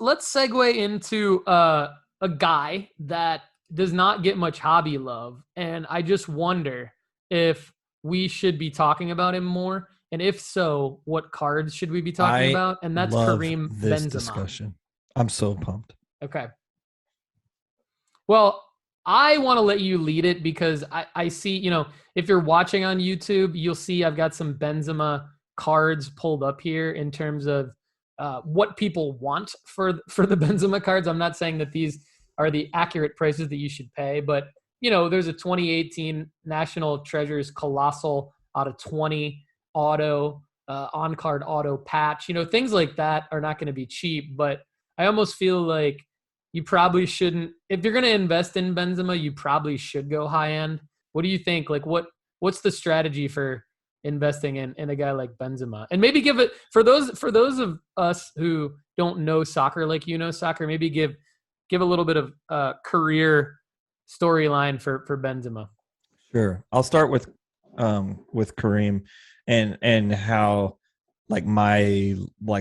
let's segue into a guy that does not get much hobby love, and I just wonder if we should be talking about him more, and if so, what cards should we be talking I about? And that's love Karim this Benzema. discussion. I'm so pumped. Okay. Well, I want to let you lead it because I see, if you're watching on YouTube, you'll see I've got some Benzema cards pulled up here in terms of what people want for the Benzema cards. I'm not saying that these are the accurate prices that you should pay, but there's a 2018 National Treasures Colossal out of 20 auto, on-card auto patch. Things like that are not going to be cheap, but I almost feel like you probably shouldn't. If you're going to invest in Benzema, you probably should go high end. What do you think? Like, what's the strategy for investing in a guy like Benzema? And maybe give it for those of us who don't know soccer like soccer. Maybe give a little bit of career storyline for Benzema. Sure. I'll start with Kareem and how my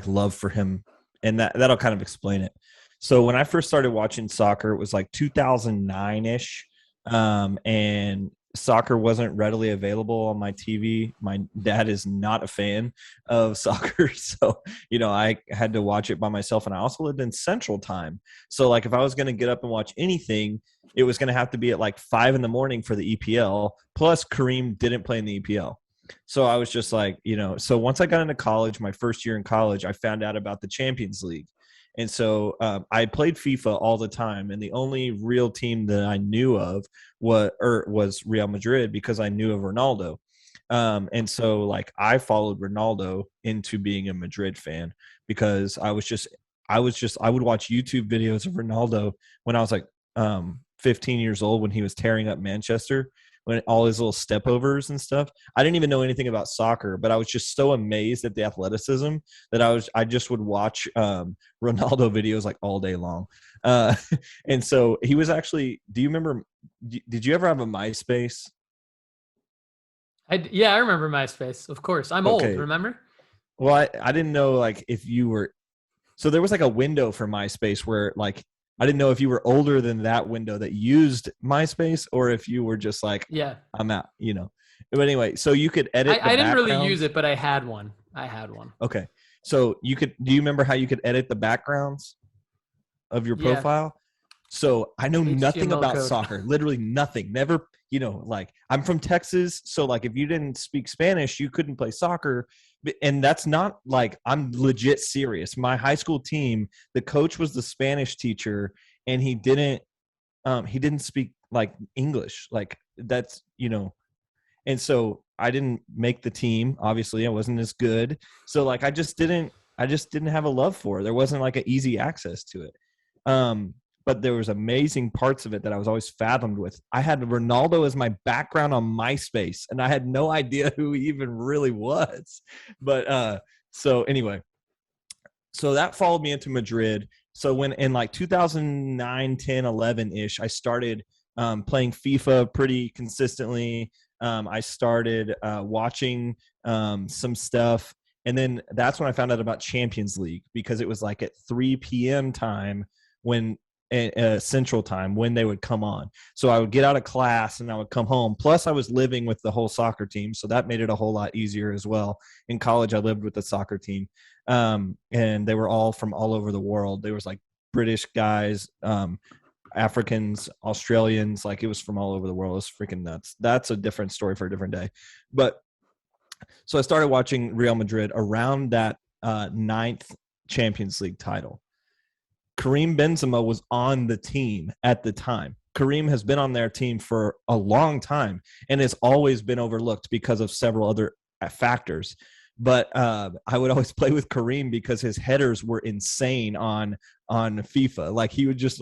love for him, and that'll kind of explain it. So when I first started watching soccer, it was 2009-ish, and soccer wasn't readily available on my TV. My dad is not a fan of soccer, so I had to watch it by myself, and I also lived in Central Time. So if I was going to get up and watch anything, it was going to have to be at 5 a.m. for the EPL. Plus, Kareem didn't play in the EPL. So I was just so once I got into college, my first year in college, I found out about the Champions League. And so I played FIFA all the time, and the only real team that I knew of was Real Madrid because I knew of Ronaldo. And so I followed Ronaldo into being a Madrid fan because I would watch YouTube videos of Ronaldo when I was 15 years old, when he was tearing up Manchester, when all his little stepovers and stuff. I didn't even know anything about soccer, but I was just so amazed at the athleticism that I just would watch Ronaldo videos all day long. And so he was actually, do you remember, did you ever have a MySpace? Yeah, I remember MySpace. Of course. I'm old, remember? Well, I didn't know if you were, so there was a window for MySpace where I didn't know if you were older than that window that used MySpace or if you were just yeah, I'm out, But anyway, so you could edit. I didn't really use it, but I had one. Okay. So do you remember how you could edit the backgrounds of your profile? Yeah. So I know nothing about code. Soccer, literally nothing. Never, I'm from Texas. So if you didn't speak Spanish, you couldn't play soccer. And that's not I'm legit serious. My high school team, the coach was the Spanish teacher, and he didn't speak English. That's, and so I didn't make the team. Obviously I wasn't as good. So I just didn't have a love for it. There wasn't an easy access to it. But there was amazing parts of it that I was always fathomed with. I had Ronaldo as my background on MySpace, and I had no idea who he even really was. But so anyway, so that followed me into Madrid. So when in 2009, 10, 11-ish, I started playing FIFA pretty consistently. I started watching some stuff. And then that's when I found out about Champions League, because it was at 3 p.m. time when Central Time when they would come on. So I would get out of class and I would come home. Plus I was living with the whole soccer team, so that made it a whole lot easier as well. In college I lived with the soccer team, and they were all from all over the world. There was British guys, Africans, Australians, it was from all over the world. It was freaking nuts. That's a different story for a different day. But so I started watching Real Madrid around that 9th Champions League title. Karim Benzema was on the team at the time. Karim has been on their team for a long time and has always been overlooked because of several other factors. But I would always play with Karim because his headers were insane on FIFA. He would just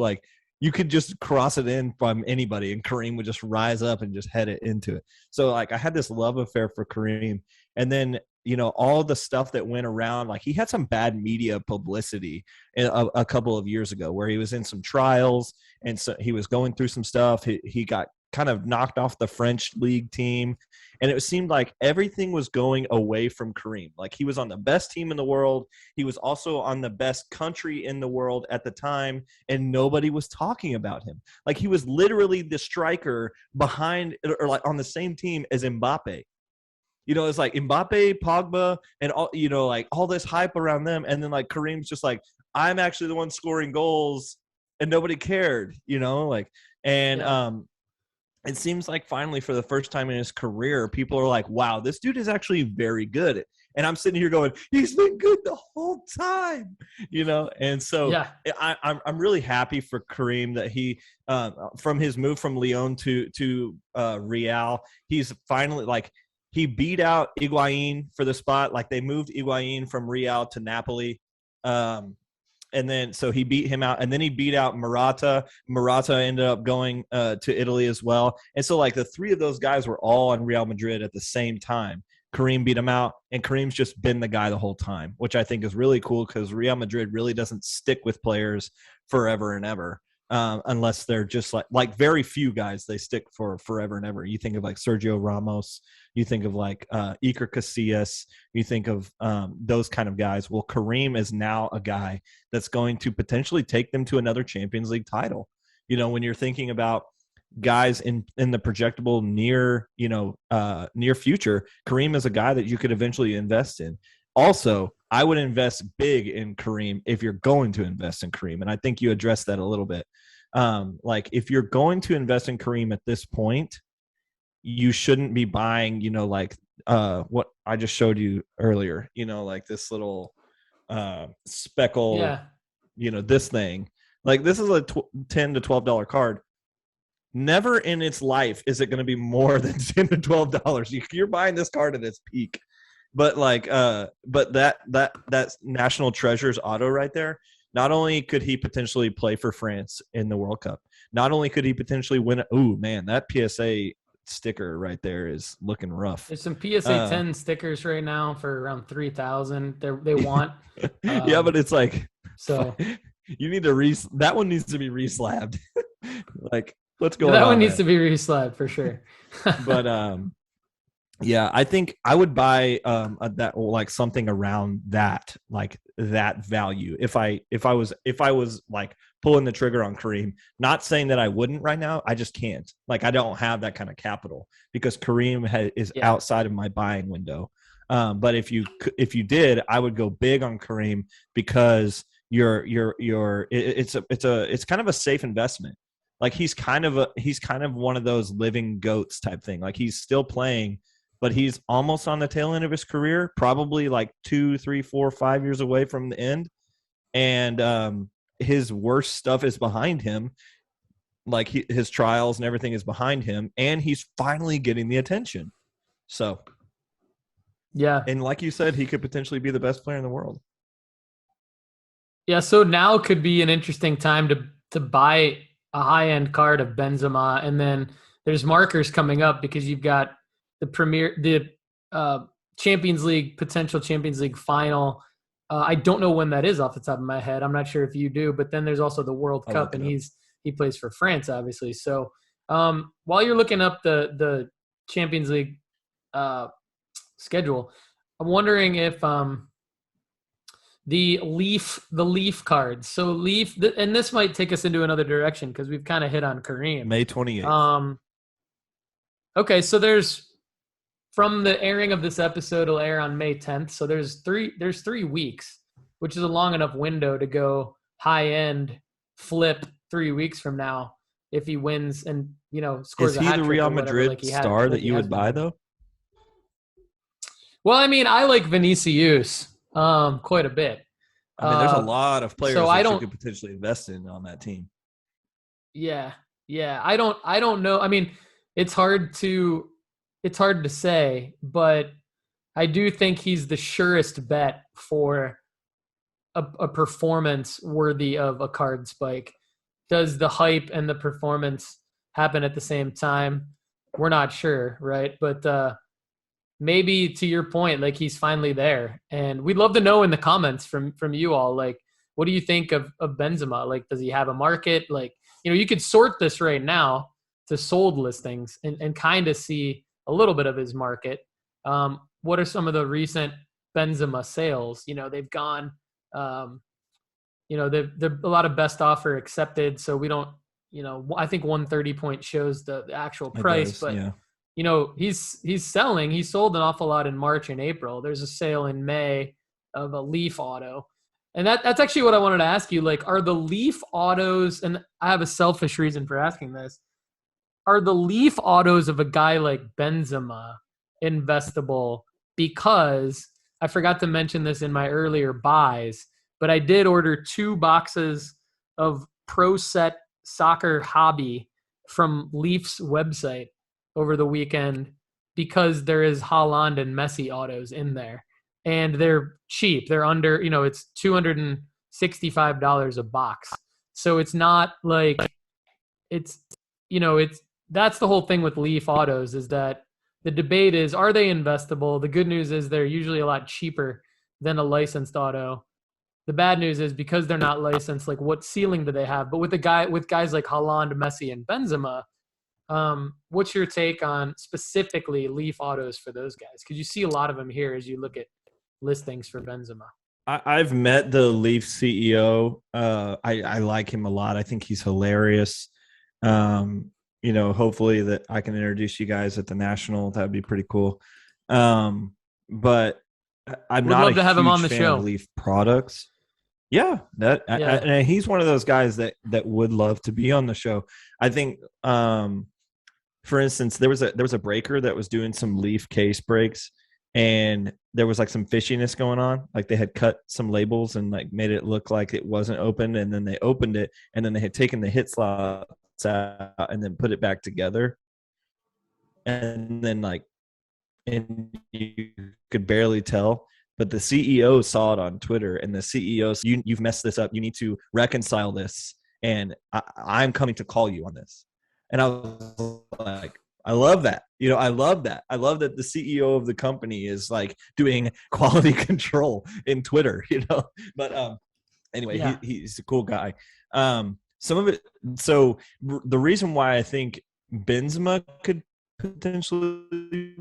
you could just cross it in from anybody and Karim would just rise up and just head it into it. So I had this love affair for Karim. And then, all the stuff that went around, he had some bad media publicity a couple of years ago where he was in some trials. And so he was going through some stuff. He got kind of knocked off the French league team. And it seemed like everything was going away from Karim. Like he was on the best team in the world. He was also on the best country in the world at the time. And nobody was talking about him. Like he was literally the striker behind or like on the same team as Mbappe. It's like Mbappe, Pogba, and all, like all this hype around them. And then like Karim's just like, I'm actually the one scoring goals and nobody cared, it seems like finally for the first time in his career, people are like, wow, this dude is actually very good. And I'm sitting here going, he's been good the whole time, And so yeah. I'm really happy for Karim that he, from his move from Lyon to Real, he's finally like, he beat out Higuain for the spot. Like they moved Higuain from Real to Napoli. And then so he beat him out, and then he beat out Morata. Morata ended up going to Italy as well. And so like the three of those guys were all on Real Madrid at the same time. Karim beat him out, and Karim's just been the guy the whole time, which I think is really cool because Real Madrid really doesn't stick with players forever and ever. Unless they're just like very few guys they stick for forever and ever. You think of like Sergio Ramos, you think of like Iker Casillas, you think of those kind of guys. Well, Karim is now a guy that's going to potentially take them to another Champions League title. When you're thinking about guys in the projectable near future, Karim is a guy that you could eventually invest in. Also, I would invest big in Karim if you're going to invest in Karim. And I think you addressed that a little bit. Like if you're going to invest in Karim at this point, you shouldn't be buying, what I just showed you earlier, like this little speckle, this thing. Like this is a $10 to $12 card. Never in its life is it going to be more than $10 to $12. You're buying this card at its peak. But but that's National Treasures auto right there. Not only could he potentially play for France in the World Cup, not only could he potentially win. Oh man, that PSA sticker right there is looking rough. There's some PSA 10 stickers right now for around 3,000. They want. Yeah, but it's like so you need to that one needs to be reslabbed. Like what's going on? That one needs to be reslabbed for sure. But yeah, I think I would buy that like something around that, like that value. If I was like pulling the trigger on Karim, not saying that I wouldn't right now, I just can't. Like I don't have that kind of capital because Karim is outside of my buying window. But if you did, I would go big on Karim because it's kind of a safe investment. Like he's kind of one of those living goats type thing. Like he's still playing, but he's almost on the tail end of his career, probably like 2, 3, 4, 5 years away from the end. And his worst stuff is behind him. Like his trials and everything is behind him. And he's finally getting the attention. So, yeah. And like you said, he could potentially be the best player in the world. Yeah. So now could be an interesting time to buy a high-end card of Benzema. And then there's markers coming up because you've got the Champions League, potential Champions League final. I don't know when that is off the top of my head. I'm not sure if you do, but then there's also the World Cup, and he plays for France, obviously. So while you're looking up the Champions League schedule, I'm wondering if the Leaf cards. So Leaf, and this might take us into another direction because we've kind of hit on Karim. May 28th. Okay, so there's from the airing of this episode, it'll air on May 10th. So there's 3 weeks, which is a long enough window to go high end flip 3 weeks from now if he wins and scores. Is he the Real Madrid star that you would buy though? Well, I mean, I like Vinicius quite a bit. I mean, there's a lot of players that you could potentially invest in on that team. Yeah. I don't know. I mean, it's hard to say, but I do think he's the surest bet for a performance worthy of a card spike. Does the hype and the performance happen at the same time? We're not sure, right? But maybe to your point, like he's finally there. And we'd love to know in the comments from you all, like, what do you think of Benzema? Like, does he have a market? Like, you could sort this right now. to sold listings and kind of see a little bit of his market. What are some of the recent Benzema sales? They've gone, they're a lot of best offer accepted. So we don't, I think 130 point shows the actual price, does, but yeah. He's selling. He sold an awful lot in March and April. There's a sale in May of a Leaf auto. And that's actually what I wanted to ask you. Like, are the Leaf autos, and I have a selfish reason for asking this, are the Leaf autos of a guy like Benzema investable? Because I forgot to mention this in my earlier buys, but I did order 2 boxes of Pro Set Soccer Hobby from Leaf's website over the weekend because there is Haaland and Messi autos in there. And they're cheap. They're under, it's $265 a box. So it's not like it's that's the whole thing with Leaf autos, is that the debate is, are they investable? The good news is they're usually a lot cheaper than a licensed auto. The bad news is, because they're not licensed, like, what ceiling do they have? But with guys like Haaland, Messi, and Benzema, what's your take on specifically Leaf autos for those guys? Because you see a lot of them here as you look at listings for Benzema. I've met the Leaf CEO. I like him a lot. I think he's hilarious. Hopefully that I can introduce you guys at the National. That'd be pretty cool. But I'm not love to have him on the show. Of Leaf products. Yeah, and he's one of those guys that would love to be on the show. I think, for instance, there was a breaker that was doing some Leaf case breaks, and there was like some fishiness going on. Like, they had cut some labels and like made it look like it wasn't open, and then they opened it, and then they had taken the hit slots out and then put it back together, and then and you could barely tell. But the CEO saw it on Twitter, and the CEO said, you've messed this up. You need to reconcile this, and I'm coming to call you on this. And I was like, I love that. I love that. I love that the CEO of the company is like doing quality control in Twitter, But anyway, yeah. He's a cool guy. Some of it. So the reason why I think Benzema could potentially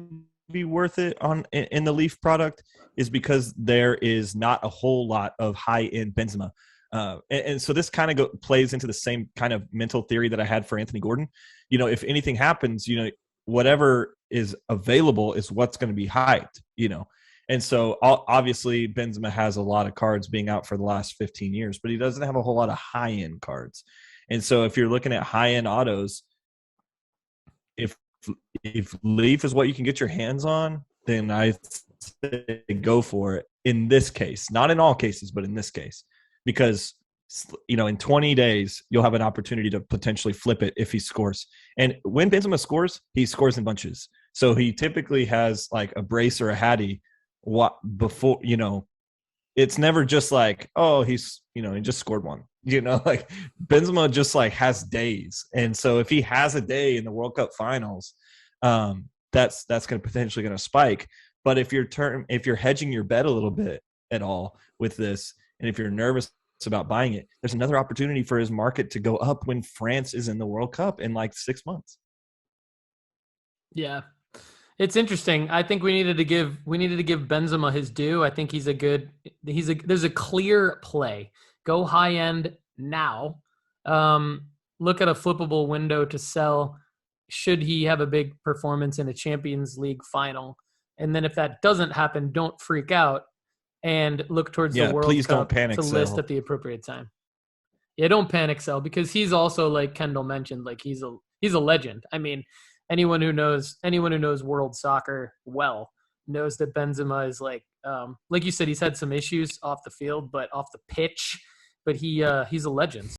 be worth it in the Leaf product is because there is not a whole lot of high-end Benzema. And so this kind of plays into the same kind of mental theory that I had for Anthony Gordon. If anything happens, whatever is available is what's going to be hyped, And so obviously Benzema has a lot of cards being out for the last 15 years, but he doesn't have a whole lot of high-end cards. And so if you're looking at high-end autos, if Leaf is what you can get your hands on, then I say go for it in this case. Not in all cases, but in this case. Because, in 20 days, you'll have an opportunity to potentially flip it if he scores. And when Benzema scores, he scores in bunches. So he typically has like a brace or a hattie before, it's never just like, oh, he's, he just scored one. Like Benzema just like has days. And so if he has a day in the World Cup finals, that's going to potentially spike. But if you're hedging your bet a little bit at all with this, and if you're nervous about buying it, there's another opportunity for his market to go up when France is in the World Cup in like 6 months. Yeah. It's interesting. I think we needed to give Benzema his due. I think there's a clear play. Go high end now. Look at a flippable window to sell should he have a big performance in a Champions League final. And then if that doesn't happen, don't freak out and look towards the World please Cup don't panic to sell. List at the appropriate time. Yeah, don't panic sell, because he's also, like Kendall mentioned, like he's a legend. I mean, anyone who knows world soccer well knows that Benzema is like you said, he's had some issues off the field, but off the pitch, but he's a legend.